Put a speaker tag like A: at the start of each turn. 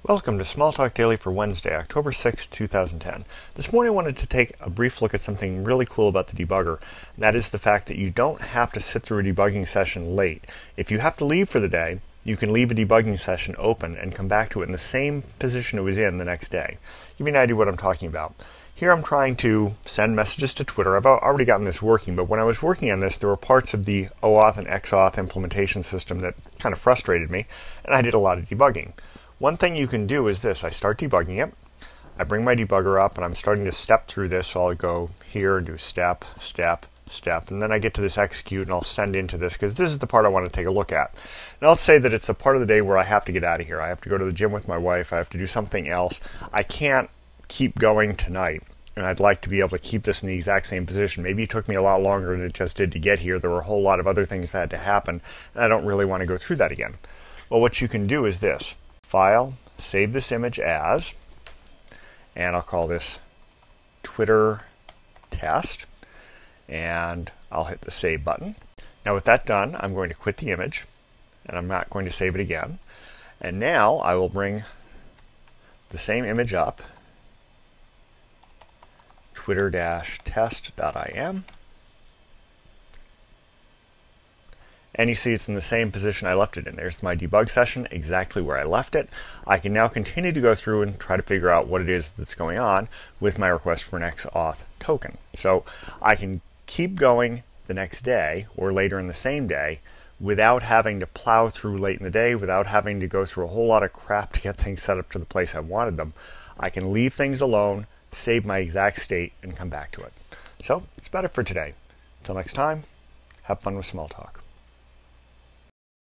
A: Welcome to Smalltalk Daily for Wednesday, October 6, 2010. This morning I wanted to take a brief look at something really cool about the debugger, and that is the fact that you don't have to sit through a debugging session late. If you have to leave for the day, you can leave a debugging session open and come back to it in the same position it was in the next day. Give me an idea what I'm talking about. Here I'm trying to send messages to Twitter. I've already gotten this working, but when I was working on this, there were parts of the OAuth and XAuth implementation system that kind of frustrated me, and I did a lot of debugging. One thing you can do is this. I start debugging it. I bring my debugger up and I'm starting to step through this. So I'll go here and do step, step, step. And then I get to this execute and I'll send into this because this is the part I want to take a look at. And let's say that it's a part of the day where I have to get out of here. I have to go to the gym with my wife. I have to do something else. I can't keep going tonight. And I'd like to be able to keep this in the exact same position. Maybe it took me a lot longer than it just did to get here. There were a whole lot of other things that had to happen. And I don't really want to go through that again. Well, what you can do is this. File, save this image as, and I'll call this Twitter test, and I'll hit the save button. Now with that done, I'm going to quit the image, and I'm not going to save it again. And now I will bring the same image up, twitter-test.im, and you see it's in the same position I left it in. There's my debug session, exactly where I left it. I can now continue to go through and try to figure out what it is that's going on with my request for an XAuth token. So I can keep going the next day or later in the same day without having to plow through late in the day, without having to go through a whole lot of crap to get things set up to the place I wanted them. I can leave things alone, save my exact state, and come back to it. So that's about it for today. Until next time, have fun with Smalltalk.